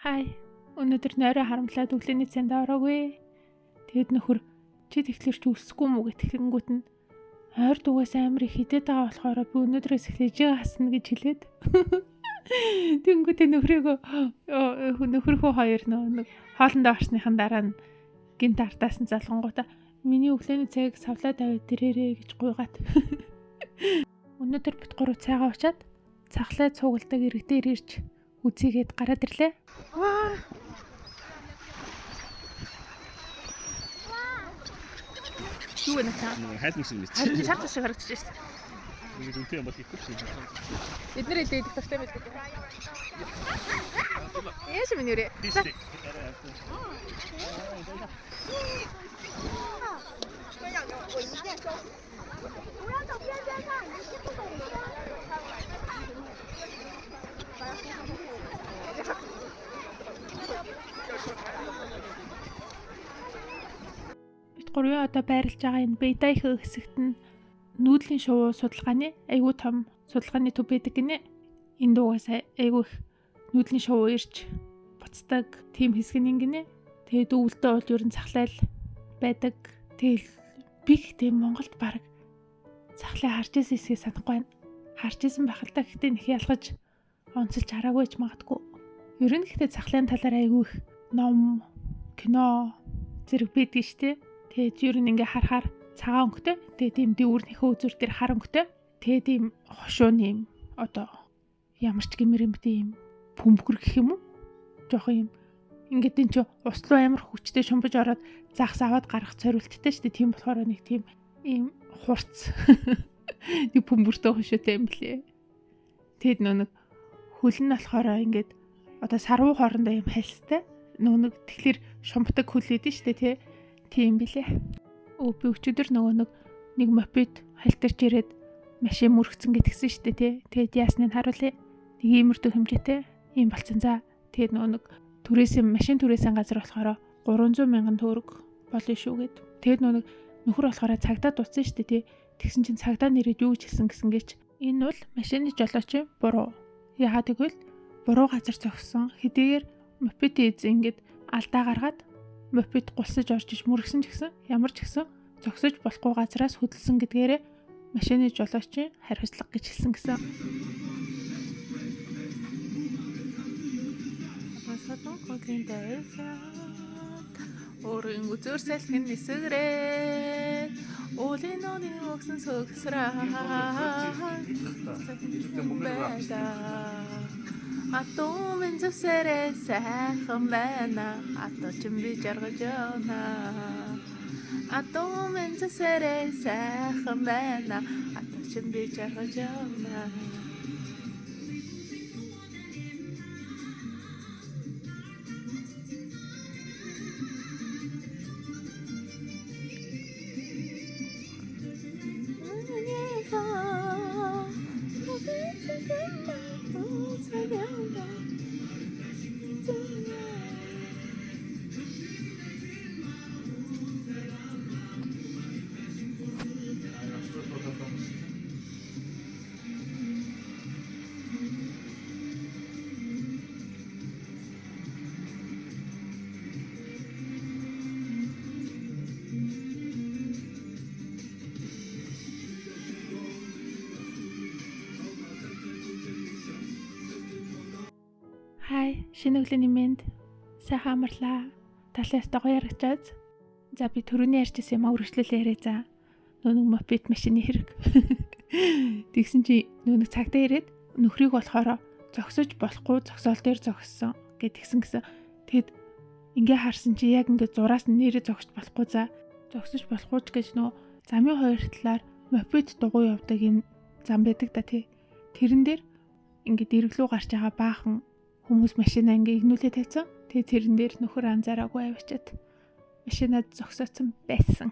Хай. Өнөөдөр нойроо харамлаад өглөөний цанд ороогүй. Тэгэд нөхөр чи тэгэхээр ч өсөхгүй мүү гэтгэнгүүт нь ойр дугаас амар их хидэд байгаа болохоор би өнөөдрөөс эхлэж хасна гэж хэлээд. Тэнгүүтээ нөхрийнхөө хоёр нэг хоолндоо орсныхан дараа нь гинт артаасан залгангуудаа миний өглөөний цайг савлаад аваад дээрээ гэж гуйгаад. Өнөөдөр бит гурав цайгаа уучаад цахлаа цугладаг иргэдээр ирж үзийгээд гараад ирлээ. Юу вэ наа? Хайс мөсөн мэт. Шахах шиг харагдаж байна. Нэг үнтэй юм бол хийхгүй шүү. Бид нэр идэх дуртай байдаг. Яаш минь юу? Бид гурван одоо байрлаж байгаа энэ Бэйдай хэсэгт нь нүүдлийн шувуу судалгааны айгүй том судалгааны төв байдаг гинэ. Энэ дуугаас айгүй их нүүдлийн шувуу ирж буцдаг тийм хэсэг нь гинэ. Тэгээд өвөлдөө бол ер нь цахлаал байдаг. Тэгэл би гэхдээ Монголд баг цахлаа харж ирсэн хэсгээ санахгүй байна. Харж ирсэн байх л та гэхдээ нэх ялгаж онцолж хараагүй ч магадгүй. Ер нь гэхдээ цахлааны талаар айгүй их ном, кино зэрэг байдаг штэ. Тэгээд ер нь ингээ харахаар цагаан өнгөтэй. Тэгээд ийм дүүрнийхөө үзүр дээр хар өнгөтэй. Тэгээд ийм хошууны ийм одоо ямар ч гэмэр юм бэ ийм бөмбөр гэх юм уу? Жохон ийм ингээд энэ ч услуу амар хүчтэй шумбаж ороод загс аваад гарах цорилттай шүү дээ. Тийм болохоор нэг тийм ийм хурц нэг бөмбөртэй хошуутай юм блэ. Тэгэд нэг хөл нь болохоор ингээд одоо сарвуу хоорондоо ийм хальстай. Нэг тэгэхээр шумбдаг хөл идэв шүү дээ тий. Тийм билээ. Би өчигдөр нэг мопед хальтарч ирээд машин мөрөгцөн гэдгсэн шүү дээ тий. Тэгэд яасныг харуулъя. Нэг иймэрдүү хэмжээтэй ийм болцсон за. Тэгэд нэг машин түрээсэн газар болохоор 300,000 төгрөг болно шүү гэд. Тэгэд нөхөр болохоор цагдаа дуцсан шүү дээ тий. Тэгсэн чинь цагдаа нэрээд юу гэж хэлсэн гэсэн гээч. Энэ бол машины жолоочийн буруу. Яагаад гэвэл буруу газар зогссон. Хэдийгээр мопед ингээд алдаа гаргаад мопед гулсаж орж иж мөргсөн ч гэсэн ямар ч гэсэн зогсож болохгүй газраас хөдөлсөн гэдгээрээ машины жолоочийн хариуцлага гэж хэлсэн гэсэн. Өөрийн үзүүр салхин нисгэрээ уулын нууны өгсөн сөгсраа атом энэ зүсэрээ сайхан байна атом чинь би жаргаж явна атом энэ зүсэрээ сайхан байна атом чинь би жаргаж явна. Хай, шинэ өглөөний мэнд. Сайхан амарлаа. Талаас дагуу ярагчаад. За би түрүүний ярьжсэн юм үргэлжлүүлээ яриа за. Нэг мопед машины хэрэг. Тэгсэн чи нэг цагтаа ирээд нөхрийг болохоор зогсож болохгүй зогсоол дээр зогссон гэдгсэн гэсэн. Тэгэд ингээ харсан чи яг ингээ зураас нь нэрээ зогсож болохгүй за. Зогсож болохгүй ч гэж замын хоёр талаар мопед дугуй явдаг юм зам байдаг да тий. Тэрэн дээр ингээ дэрглүү гарч байгаа баахан хүмүүс машинаа ингээ игнүүлээ тавьсан. Тэгээ тэрэн дээр нөхөр анзаараагүй авчиад машинад зогсооцсон байсан.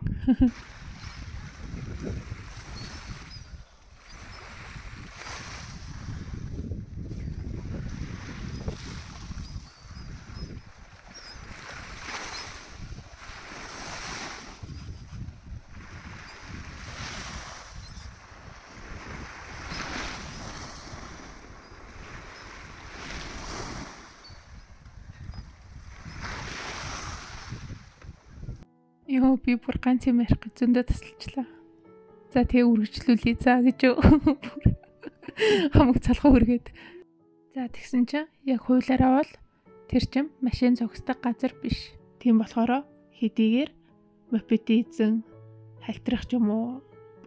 Йоо би бүр ганц юм ярих гэж зөндөө тасалчлаа. За тэгээ үргэлжлүүлээ за гэж хамаг цалхаа үргээд. За тэгсэн чинь яг хуулаараа бол тэр чин машин зогсдог газар биш. Тийм болохоор хэдийгээр мопедийн эзэн хальтрах юм уу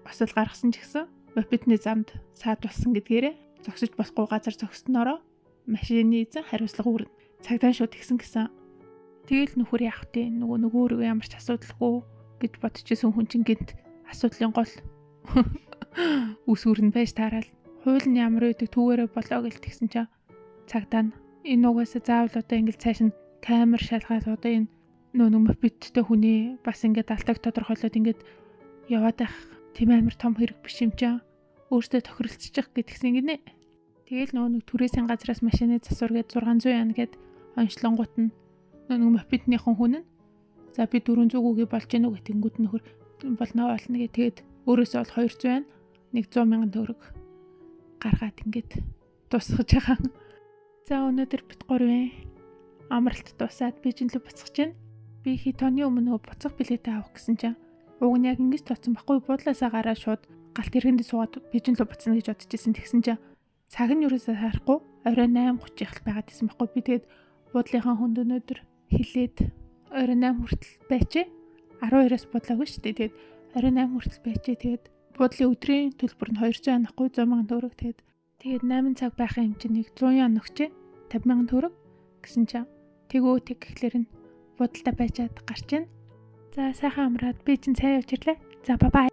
осол гаргасан ч гэсэн мопедны замд саадулсан гэдгээрээ зогсож болохгүй газар зогсноороо машины эзэн хариуцлага өрнө. Цагдаа шууд тэгсэн. Тэгэл нөхөр яах вэ? Нөгөө ямар ч асуудалгүй гэж бодчихсон хүн чинь гинт асуудлын гол үсвэр нь байж таарал. Хууль нь ямар байдаг түүгээрээ болоо гэж тэгсэн чинь цагдаа нь энэ угаасаа заавал одоо ингэ цааш нь камер шалгаад одоо энэ нөгөө мопедтэй хүний бас ингэ алтайг тодорхойлоод ингэ яваад байх тийм амар том хэрэг биш юм чинь өөртөө тохиролцчих гэдгсэн гинэ. Тэгэл нөгөө түрээсийн газраас машины засвар гээд 600 яана гээд онцлонгууд нь нөгөө мопедныхон хүн нь за би 400 үгүй болж гэнэ үү гэнгүүт нөхөр болно болно гэ тэгээд өөрөөсөө бол 200 яана 100 мянган төгрөг гаргаад ингээд тусгаж байгаа. За өнөөдөр бит 3 амралт дуусаад Бээжин рүү буцаж байна. Би хитоны өмнө буцах билетээ авах гэсэн чинь уг нь яг ингэж тооцсон байхгүй буудлаасаа гараад шууд галт иргэнд суугаад Бээжин рүү буцна гэж бодчихсон. Тэгсэн чинь цаг нь юусаа харахгүй орой 8:30 ихэл байгаад исэн байхгүй. Би тэгээд буудлынхаа хүнд өнөөдөр хэлээд орой 8 хүртэл байчээ. 12-оос буудлаагүй шүү дээ. Тэгээд орой 8 хүртэл байчээ. Тэгээд буудлын өдрийн төлбөр нь 200 анахгүй 100 мянган төгрөг. Тэгээд 8 цаг байхын юм чинь 100 ян өгчээ. 50 мянган төгрөг гэсэн чинь тэгөө тэг гэхлээр нь буудалтай байжаад гарч ийн. За сайхан амраад би чинь цай явж ирлээ. За бай бай.